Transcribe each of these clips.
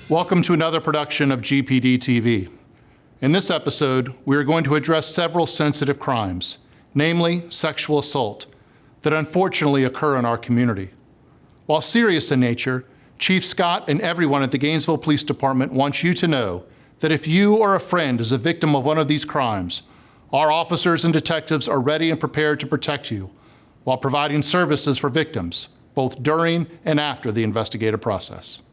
Welcome to another production of GPD TV. In this episode, we are going to address several sensitive crimes, namely sexual assault, that unfortunately occur in our community. While serious in nature, Chief Scott and everyone at the Gainesville Police Department wants you to know that if you or a friend is a victim of one of these crimes, our officers and detectives are ready and prepared to protect you while providing services for victims, both during and after the investigative process.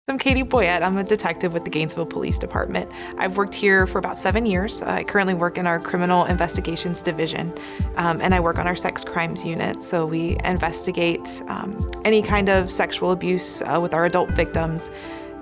I'm Katie Boyette. I'm a detective with the Gainesville Police Department. I've worked here for about 7 years. I currently work in our Criminal Investigations Division, and I work on our Sex Crimes Unit. So we investigate any kind of sexual abuse with our adult victims,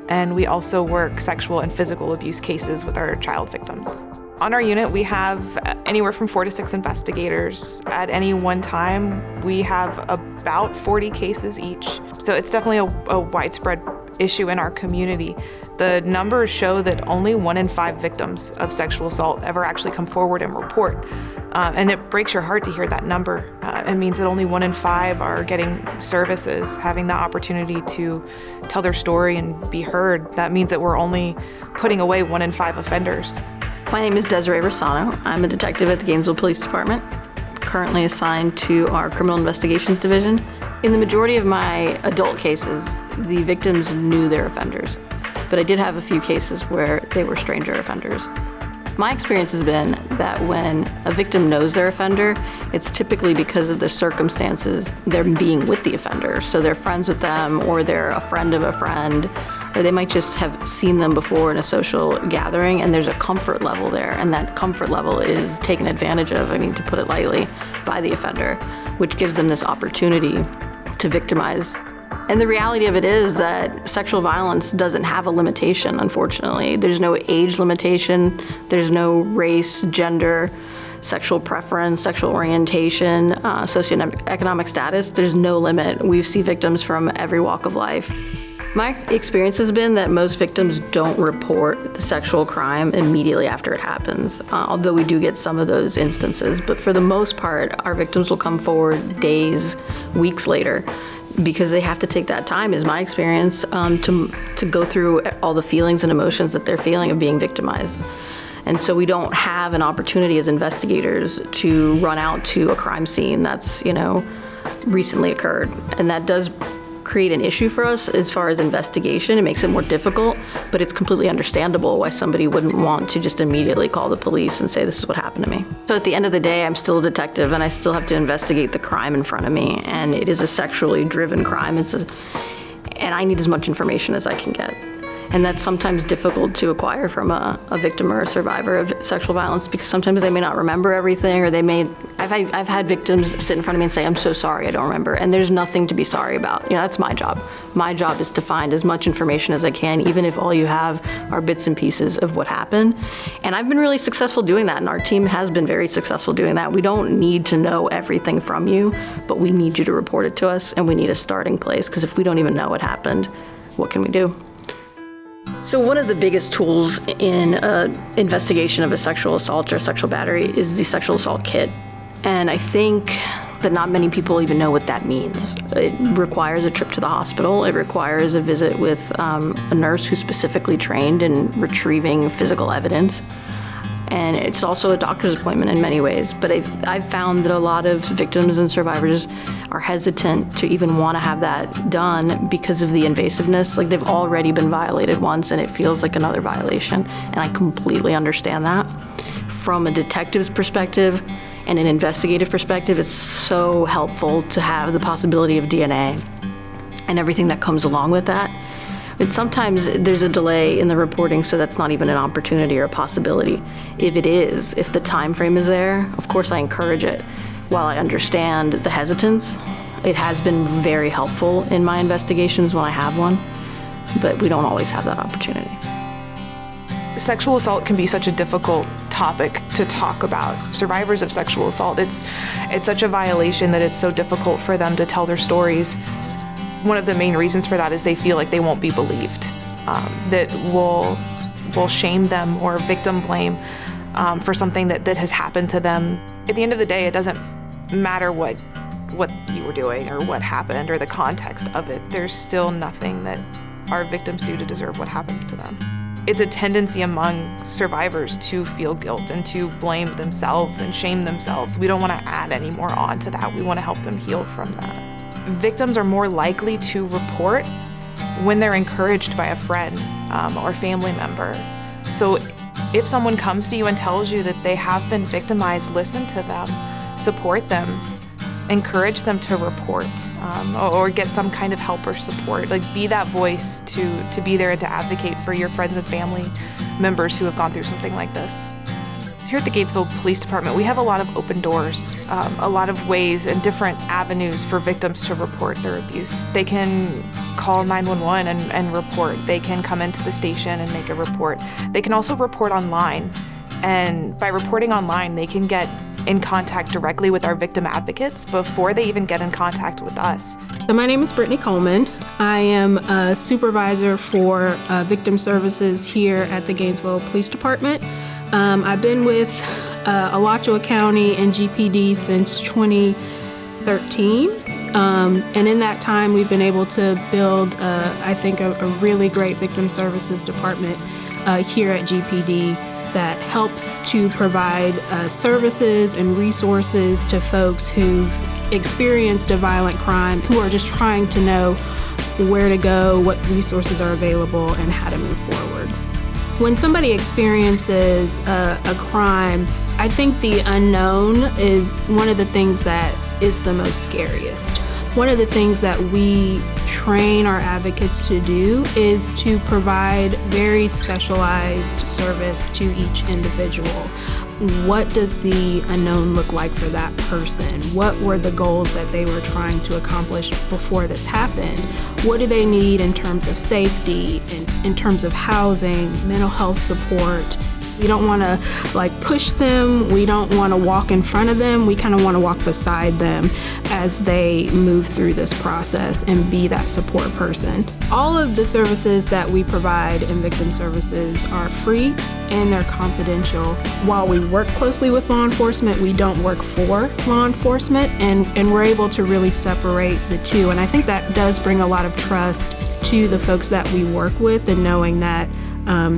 and we also work sexual and physical abuse cases with our child victims. On our unit, we have anywhere from 4 to 6 investigators. At any one time, we have about 40 cases each. So it's definitely a widespread issue in our community. The numbers show that only 1 in 5 victims of sexual assault ever actually come forward and report. And it breaks your heart to hear that number. It means that only 1 in 5 are getting services, having the opportunity to tell their story and be heard. That means that we're only putting away 1 in 5 offenders. My name is Desiree Rossano. I'm a detective at the Gainesville Police Department, currently assigned to our Criminal Investigations Division. In the majority of my adult cases, the victims knew their offenders, but I did have a few cases where they were stranger offenders. My experience has been that when a victim knows their offender, it's typically because of the circumstances they're being with the offender. So they're friends with them, or they're a friend of a friend, or they might just have seen them before in a social gathering, and there's a comfort level there, and that comfort level is taken advantage of, to put it lightly, by the offender, which gives them this opportunity to victimize. And the reality of it is that sexual violence doesn't have a limitation, unfortunately. There's no age limitation, there's no race, gender, sexual preference, sexual orientation, socioeconomic status. There's no limit. We see victims from every walk of life. My experience has been that most victims don't report the sexual crime immediately after it happens, although we do get some of those instances. But for the most part, our victims will come forward days, weeks later, because they have to take that time, is my experience, to go through all the feelings and emotions that they're feeling of being victimized. And so we don't have an opportunity as investigators to run out to a crime scene that's, recently occurred. And that does create an issue for us as far as investigation. It makes it more difficult, but it's completely understandable why somebody wouldn't want to just immediately call the police and say, this is what happened to me. So at the end of the day, I'm still a detective and I still have to investigate the crime in front of me, and it is a sexually driven crime. And I need as much information as I can get. And that's sometimes difficult to acquire from a victim or a survivor of sexual violence, because sometimes they may not remember everything, or I've had victims sit in front of me and say, I'm so sorry, I don't remember. And there's nothing to be sorry about. That's my job. My job is to find as much information as I can, even if all you have are bits and pieces of what happened. And I've been really successful doing that, and our team has been very successful doing that. We don't need to know everything from you, but we need you to report it to us, and we need a starting place, because if we don't even know what happened, what can we do? So one of the biggest tools in an investigation of a sexual assault or a sexual battery is the sexual assault kit. And I think that not many people even know what that means. It requires a trip to the hospital. It requires a visit with a nurse who's specifically trained in retrieving physical evidence. And it's also a doctor's appointment in many ways. But I've found that a lot of victims and survivors are hesitant to even want to have that done because of the invasiveness. Like, they've already been violated once, and it feels like another violation. And I completely understand that. From a detective's perspective and an investigative perspective, it's so helpful to have the possibility of DNA and everything that comes along with that. And sometimes there's a delay in the reporting, so that's not even an opportunity or a possibility. If the time frame is there, of course I encourage it. While I understand the hesitance, it has been very helpful in my investigations when I have one, but we don't always have that opportunity. Sexual assault can be such a difficult topic to talk about. Survivors of sexual assault, it's such a violation that it's so difficult for them to tell their stories. One of the main reasons for that is they feel like they won't be believed, that we'll shame them or victim blame for something that has happened to them. At the end of the day, it doesn't matter what you were doing or what happened or the context of it. There's still nothing that our victims do to deserve what happens to them. It's a tendency among survivors to feel guilt and to blame themselves and shame themselves. We don't want to add any more on to that. We want to help them heal from that. Victims are more likely to report when they're encouraged by a friend or family member. So if someone comes to you and tells you that they have been victimized, listen to them, support them, encourage them to report or get some kind of help or support. Like, be that voice to be there and to advocate for your friends and family members who have gone through something like this. Here at the Gainesville Police Department, we have a lot of open doors, a lot of ways and different avenues for victims to report their abuse. They can call 911 and report. They can come into the station and make a report. They can also report online. And by reporting online, they can get in contact directly with our victim advocates before they even get in contact with us. So my name is Brittany Coleman. I am a supervisor for victim services here at the Gainesville Police Department. I've been with Alachua County and GPD since 2013. And in that time, we've been able to build, I think, a really great victim services department here at GPD that helps to provide services and resources to folks who've experienced a violent crime, who are just trying to know where to go, what resources are available, and how to move forward. When somebody experiences a crime, I think the unknown is one of the things that is the most scariest. One of the things that we train our advocates to do is to provide very specialized service to each individual. What does the unknown look like for that person? What were the goals that they were trying to accomplish before this happened? What do they need in terms of safety, in terms of housing, mental health support? We don't want to push them. We don't want to walk in front of them. We kind of want to walk beside them as they move through this process and be that support person. All of the services that we provide in victim services are free and they're confidential. While we work closely with law enforcement, we don't work for law enforcement, and we're able to really separate the two. And I think that does bring a lot of trust to the folks that we work with, and knowing that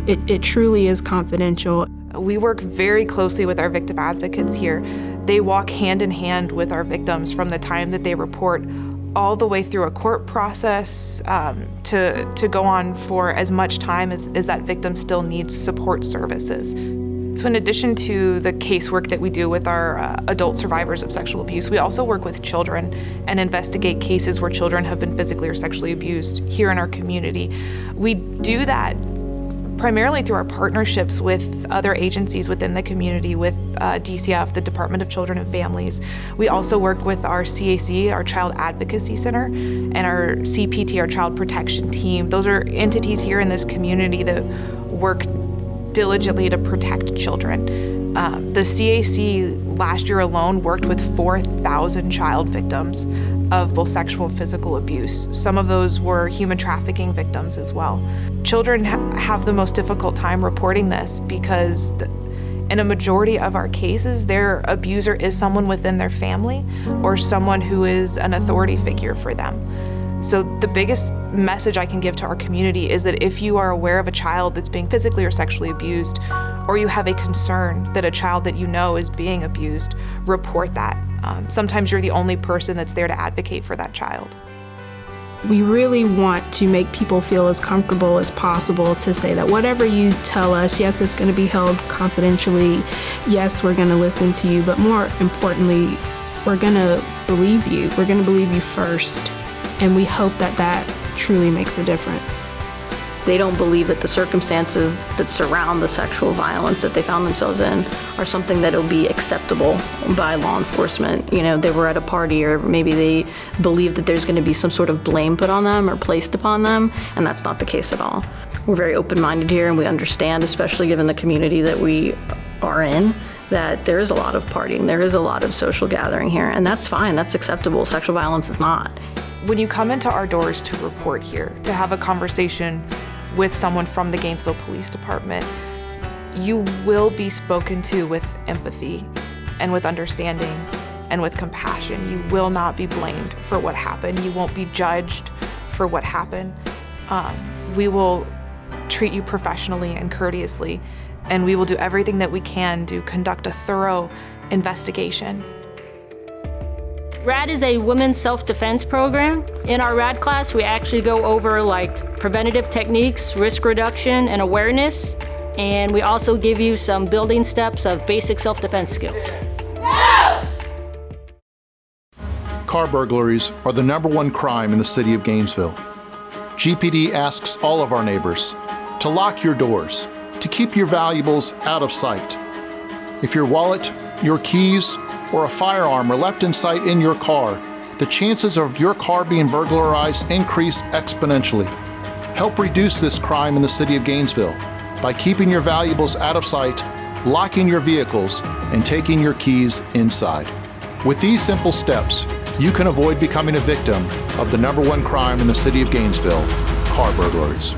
it truly is confidential. We work very closely with our victim advocates here. They walk hand in hand with our victims from the time that they report all the way through a court process to go on for as much time as that victim still needs support services. So in addition to the casework that we do with our adult survivors of sexual abuse, we also work with children and investigate cases where children have been physically or sexually abused here in our community. We do that primarily through our partnerships with other agencies within the community, with DCF, the Department of Children and Families. We also work with our CAC, our Child Advocacy Center, and our CPT, our Child Protection Team. Those are entities here in this community that work diligently to protect children. The CAC last year alone worked with 4,000 child victims of both sexual and physical abuse. Some of those were human trafficking victims as well. Children have the most difficult time reporting this because in a majority of our cases, their abuser is someone within their family or someone who is an authority figure for them. So the biggest message I can give to our community is that if you are aware of a child that's being physically or sexually abused, or you have a concern that a child that you know is being abused, report that. Sometimes you're the only person that's there to advocate for that child. We really want to make people feel as comfortable as possible to say that whatever you tell us, yes, it's going to be held confidentially. Yes, we're going to listen to you, but more importantly, we're going to believe you. We're going to believe you first. And we hope that that truly makes a difference. They don't believe that the circumstances that surround the sexual violence that they found themselves in are something that will be acceptable by law enforcement. You know, they were at a party, or maybe they believe that there's going to be some sort of blame put on them or placed upon them, and that's not the case at all. We're very open-minded here, and we understand, especially given the community that we are in, that there is a lot of partying, there is a lot of social gathering here, and that's fine, that's acceptable. Sexual violence is not. When you come into our doors to report here, to have a conversation with someone from the Gainesville Police Department, you will be spoken to with empathy and with understanding and with compassion. You will not be blamed for what happened. You won't be judged for what happened. we will treat you professionally and courteously, and we will do everything that we can to conduct a thorough investigation. RAD is a women's self-defense program. In our RAD class, we actually go over like preventative techniques, risk reduction, and awareness. And we also give you some building steps of basic self-defense skills. Car burglaries are the #1 crime in the city of Gainesville. GPD asks all of our neighbors to lock your doors, to keep your valuables out of sight. If your wallet, your keys, or a firearm are left in sight in your car, the chances of your car being burglarized increase exponentially. Help reduce this crime in the city of Gainesville by keeping your valuables out of sight, locking your vehicles, and taking your keys inside. With these simple steps, you can avoid becoming a victim of the #1 crime in the city of Gainesville, car burglaries.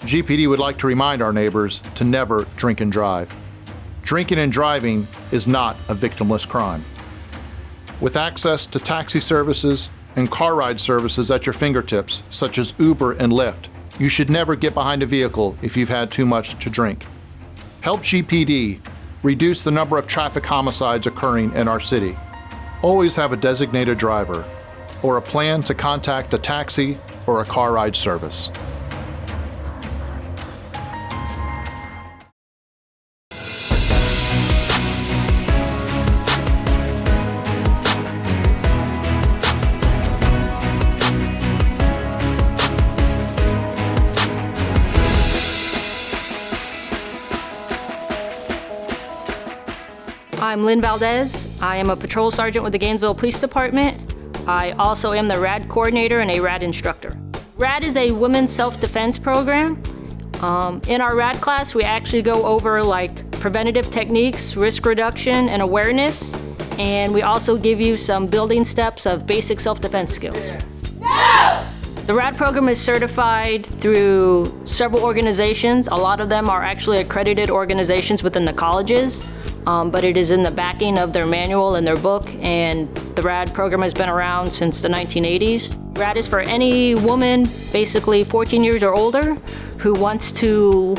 GPD would like to remind our neighbors to never drink and drive. Drinking and driving is not a victimless crime. With access to taxi services and car ride services at your fingertips, such as Uber and Lyft, you should never get behind a vehicle if you've had too much to drink. Help GPD reduce the number of traffic homicides occurring in our city. Always have a designated driver or a plan to contact a taxi or a car ride service. I'm Lynn Valdez. I am a patrol sergeant with the Gainesville Police Department. I also am the RAD coordinator and a RAD instructor. RAD is a women's self-defense program. In our RAD class, we actually go over like preventative techniques, risk reduction, and awareness. And we also give you some building steps of basic self-defense skills. No! The RAD program is certified through several organizations. A lot of them are actually accredited organizations within the colleges. But it is in the backing of their manual and their book, and the RAD program has been around since the 1980s. RAD is for any woman, basically 14 years or older, who wants to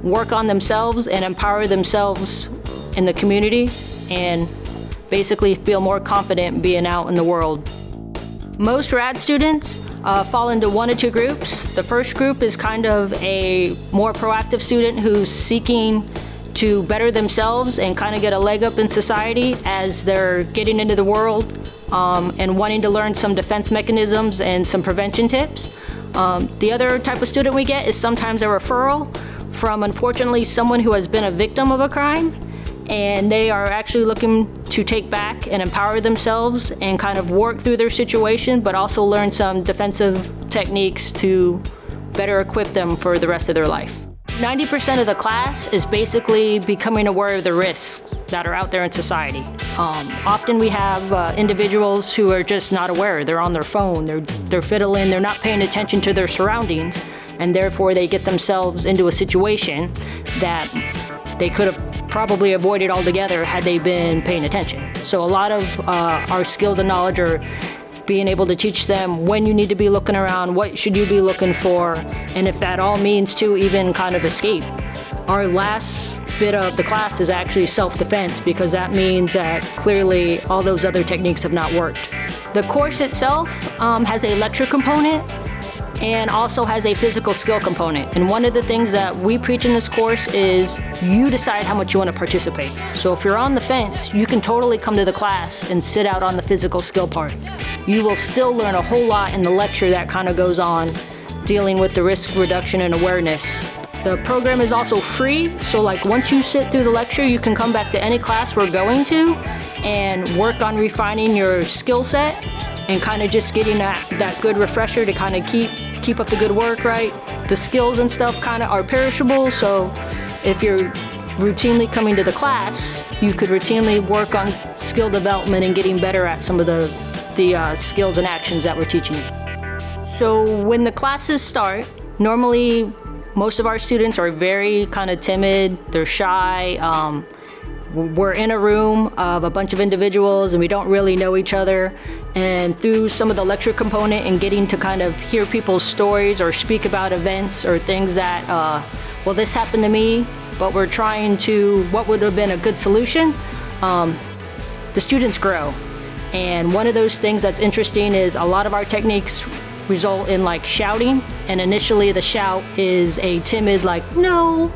work on themselves and empower themselves in the community and basically feel more confident being out in the world. Most RAD students fall into one of two groups. The first group is kind of a more proactive student who's seeking to better themselves and kind of get a leg up in society as they're getting into the world and wanting to learn some defense mechanisms and some prevention tips. The other type of student we get is sometimes a referral from, unfortunately, someone who has been a victim of a crime, and they are actually looking to take back and empower themselves and kind of work through their situation, but also learn some defensive techniques to better equip them for the rest of their life. 90% of the class is basically becoming aware of the risks that are out there in society. Often we have individuals who are just not aware. They're on their phone, they're fiddling, they're not paying attention to their surroundings, and therefore they get themselves into a situation that they could have probably avoided altogether had they been paying attention. So a lot of our skills and knowledge are being able to teach them when you need to be looking around, what should you be looking for, and if that all means to even kind of escape. Our last bit of the class is actually self-defense, because that means that clearly all those other techniques have not worked. The course itself has a lecture component and also has a physical skill component. And one of the things that we preach in this course is you decide how much you want to participate. So if you're on the fence, you can totally come to the class and sit out on the physical skill part. You will still learn a whole lot in the lecture that kind of goes on dealing with the risk reduction and awareness. The program is also free, so like once you sit through the lecture, you can come back to any class we're going to and work on refining your skill set and kind of just getting that good refresher to kind of keep up the good work, right? The skills and stuff kind of are perishable, so if you're routinely coming to the class, you could routinely work on skill development and getting better at some of the skills and actions that we're teaching you. So when the classes start, normally most of our students are very kind of timid, they're shy, we're in a room of a bunch of individuals and we don't really know each other. And through some of the lecture component and getting to kind of hear people's stories or speak about events or things that, well, this happened to me, but we're trying to, what would have been a good solution, the students grow. And one of those things that's interesting is a lot of our techniques result in like shouting, and initially the shout is a timid like, no.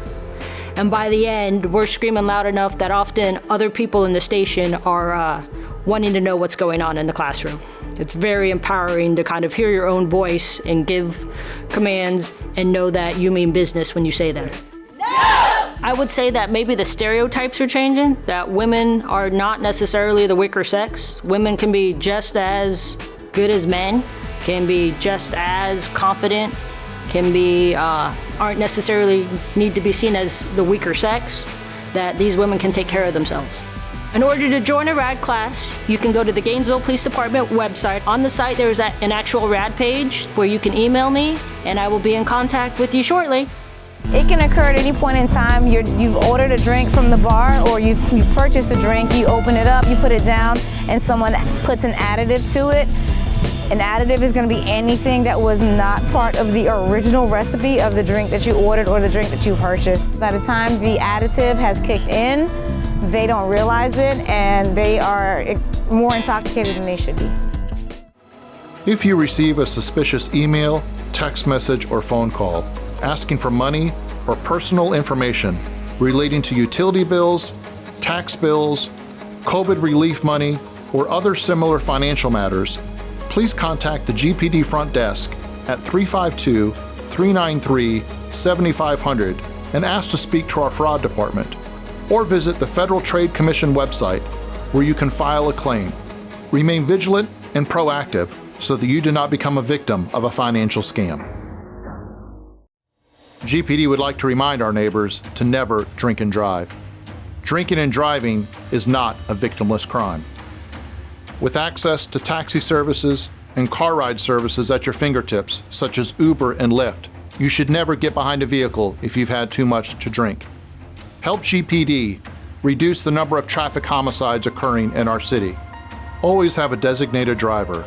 And by the end, we're screaming loud enough that often other people in the station are wanting to know what's going on in the classroom. It's very empowering to kind of hear your own voice and give commands and know that you mean business when you say them. I would say that maybe the stereotypes are changing, that women are not necessarily the weaker sex. Women can be just as good as men, can be just as confident, can be, aren't necessarily need to be seen as the weaker sex, that these women can take care of themselves. In order to join a RAD class, you can go to the Gainesville Police Department website. On the site, there's an actual RAD page where you can email me, and I will be in contact with you shortly. It can occur at any point in time. You've ordered a drink from the bar, or you've purchased a drink, you open it up, you put it down, and someone puts an additive to it. An additive is going to be anything that was not part of the original recipe of the drink that you ordered or the drink that you purchased. By the time the additive has kicked in, they don't realize it, and they are more intoxicated than they should be. If you receive a suspicious email, text message, or phone call asking for money or personal information relating to utility bills, tax bills, COVID relief money, or other similar financial matters, please contact the GPD front desk at 352-393-7500 and ask to speak to our fraud department, or visit the Federal Trade Commission website where you can file a claim. Remain vigilant and proactive so that you do not become a victim of a financial scam. GPD would like to remind our neighbors to never drink and drive. Drinking and driving is not a victimless crime. With access to taxi services and car ride services at your fingertips, such as Uber and Lyft, you should never get behind a vehicle if you've had too much to drink. Help GPD reduce the number of traffic homicides occurring in our city. Always have a designated driver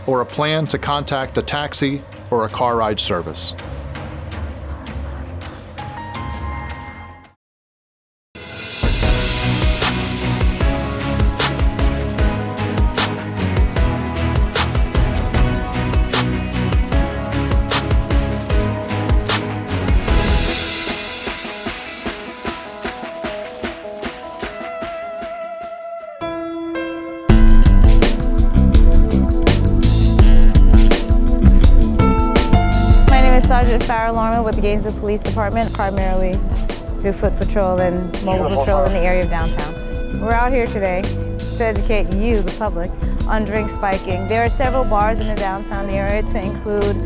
or a plan to contact a taxi or a car ride service. Sergeant Farrah Lorman with the Gainesville Police Department, primarily do foot patrol and mobile patrol in the area of downtown. We're out here today to educate you, the public, on drink spiking. There are several bars in the downtown area, to include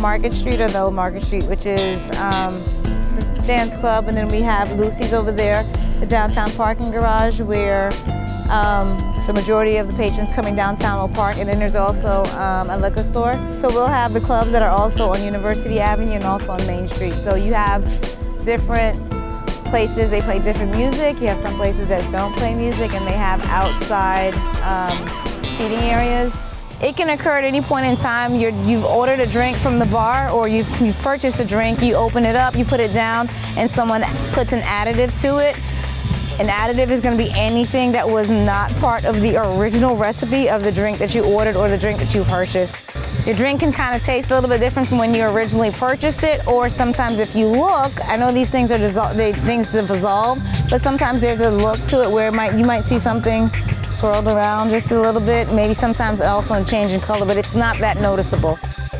Market Street, or the Old Market Street, which is a dance club, and then we have Lucy's over there, the downtown parking garage, where the majority of the patrons coming downtown will park, and then there's also a liquor store. So we'll have the clubs that are also on University Avenue and also on Main Street. So you have different places, they play different music. You have some places that don't play music, and they have outside seating areas. It can occur at any point in time. You've ordered a drink from the bar, or you've purchased a drink, you open it up, you put it down, and someone puts an additive to it. An additive is going to be anything that was not part of the original recipe of the drink that you ordered or the drink that you purchased. Your drink can kind of taste a little bit different from when you originally purchased it, or sometimes if you look, I know these things are things dissolve, but sometimes there's a look to it where you might see something swirled around just a little bit, maybe sometimes also a change in color, but it's not that noticeable.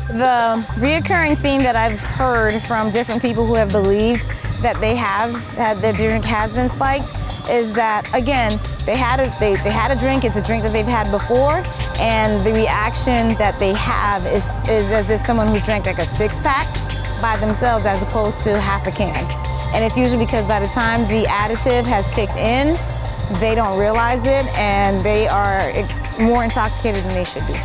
The reoccurring theme that I've heard from different people who have believed that that their drink has been spiked is that, again, they had a drink, it's a drink that they've had before, and the reaction that they have is as if someone who drank like a 6-pack by themselves as opposed to half a can. And it's usually because by the time the additive has kicked in, they don't realize it, and they are more intoxicated than they should be.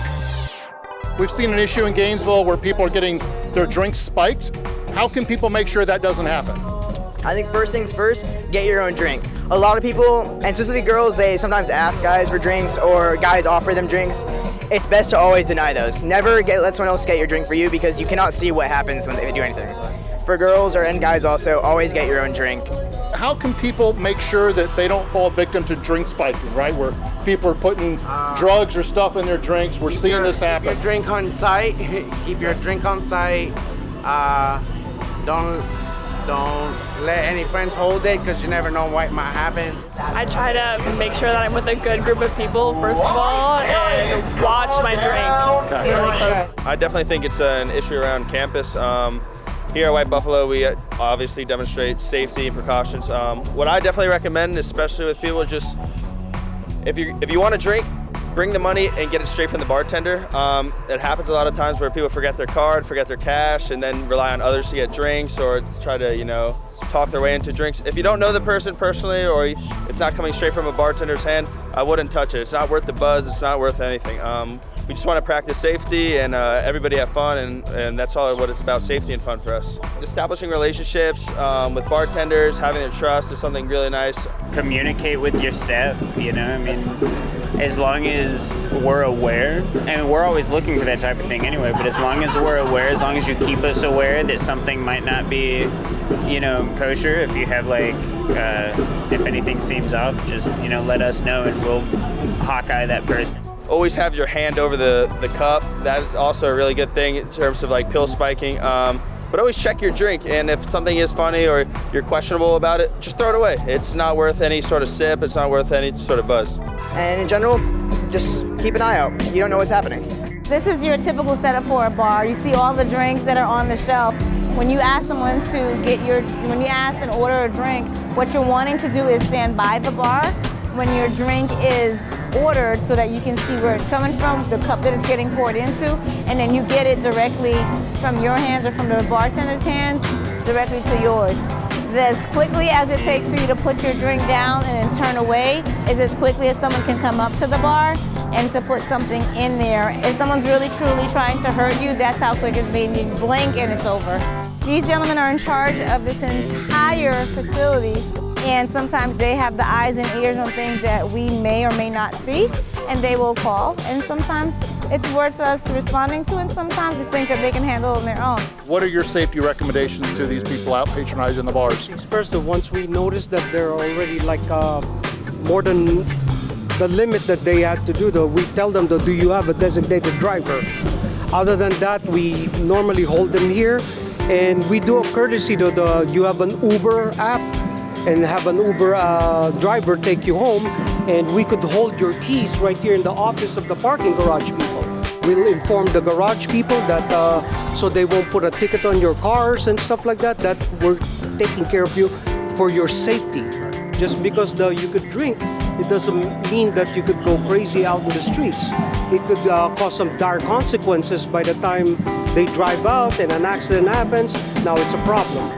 We've seen an issue in Gainesville where people are getting their drinks spiked. How can people make sure that doesn't happen? I think first things first, get your own drink. A lot of people, and specifically girls, they sometimes ask guys for drinks or guys offer them drinks. It's best to always deny those. Never let someone else get your drink for you because you cannot see what happens when they do anything. For girls and guys also, always get your own drink. How can people make sure that they don't fall victim to drink spiking, right? Where people are putting drugs or stuff in their drinks. We're seeing this happen. Keep your drink on site. Keep your drink on site. Don't let any friends hold it because you never know what might happen. I try to make sure that I'm with a good group of people, first of all, and watch my drink really close. I definitely think it's an issue around campus. Here at White Buffalo, we obviously demonstrate safety and precautions. What I definitely recommend, especially with people, is just if you want to drink, bring the money and get it straight from the bartender. It happens a lot of times where people forget their card, forget their cash, and then rely on others to get drinks or try to, talk their way into drinks. If you don't know the person personally or it's not coming straight from a bartender's hand, I wouldn't touch it. It's not worth the buzz. It's not worth anything. We just want to practice safety and everybody have fun, and that's all what it's about, safety and fun for us. Establishing relationships with bartenders, having their trust is something really nice. Communicate with your staff, as long as we're aware, and we're always looking for that type of thing anyway, but as long as we're aware, as long as you keep us aware that something might not be, kosher, if you have if anything seems off, just, let us know and we'll hawkeye that person. Always have your hand over the cup. That's also a really good thing in terms of pill spiking. But always check your drink, and if something is funny or you're questionable about it, just throw it away. It's not worth any sort of sip. It's not worth any sort of buzz. And in general, just keep an eye out. You don't know what's happening. This is your typical setup for a bar. You see all the drinks that are on the shelf. When you ask someone when you ask and order a drink, what you're wanting to do is stand by the bar when your drink is ordered so that you can see where it's coming from, the cup that it's getting poured into, and then you get it directly from your hands or from the bartender's hands directly to yours. As quickly as it takes for you to put your drink down and then turn away is as quickly as someone can come up to the bar and to put something in there. If someone's really truly trying to hurt you, that's how quick it's made. You blink and it's over. These gentlemen are in charge of this entire facility, and sometimes they have the eyes and ears on things that we may or may not see, and they will call, and sometimes it's worth us responding to, and sometimes it's things that they can handle on their own. What are your safety recommendations to these people out patronizing the bars? First, once we notice that they're already more than the limit that they have to do, we tell them, do you have a designated driver? Other than that, we normally hold them here, and we do a courtesy to you have an Uber app, and have an Uber driver take you home, and we could hold your keys right here in the office of the parking garage people. We'll inform the garage people that so they won't put a ticket on your cars and stuff like that, that we're taking care of you for your safety. Just because you could drink, it doesn't mean that you could go crazy out in the streets. It could cause some dire consequences by the time they drive out and an accident happens. Now it's a problem.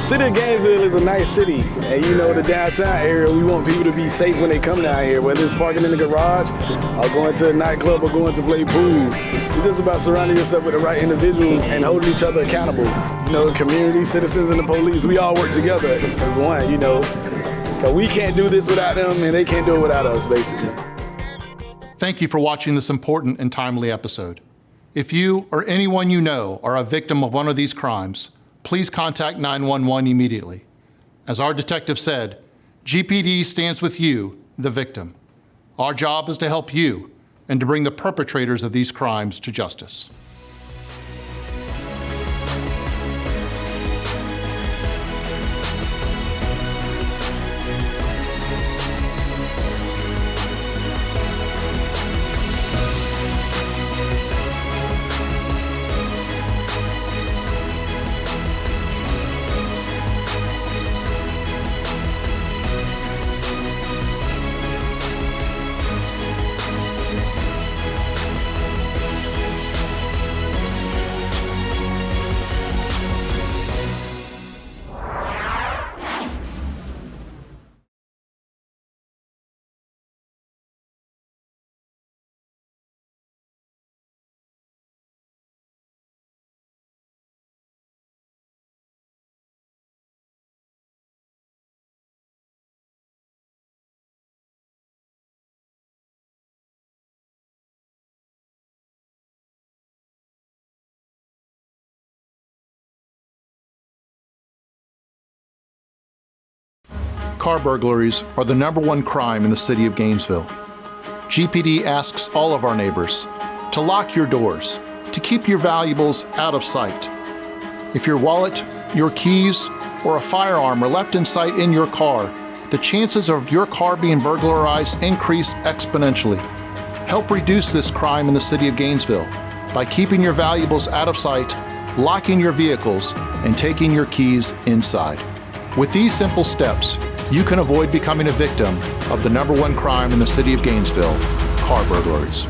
City of Gainesville is a nice city, and the downtown area, we want people to be safe when they come down here, whether it's parking in the garage or going to a nightclub or going to play pool. It's just about surrounding yourself with the right individuals and holding each other accountable. The community, citizens, and the police, we all work together as one, But we can't do this without them, and they can't do it without us, basically. Thank you for watching this important and timely episode. If you or anyone you know are a victim of one of these crimes, please contact 911 immediately. As our detective said, GPD stands with you, the victim. Our job is to help you and to bring the perpetrators of these crimes to justice. Car burglaries are the #1 crime in the city of Gainesville. GPD asks all of our neighbors to lock your doors, to keep your valuables out of sight. If your wallet, your keys, or a firearm are left in sight in your car, the chances of your car being burglarized increase exponentially. Help reduce this crime in the city of Gainesville by keeping your valuables out of sight, locking your vehicles, and taking your keys inside. With these simple steps, you can avoid becoming a victim of the #1 crime in the city of Gainesville, car burglaries.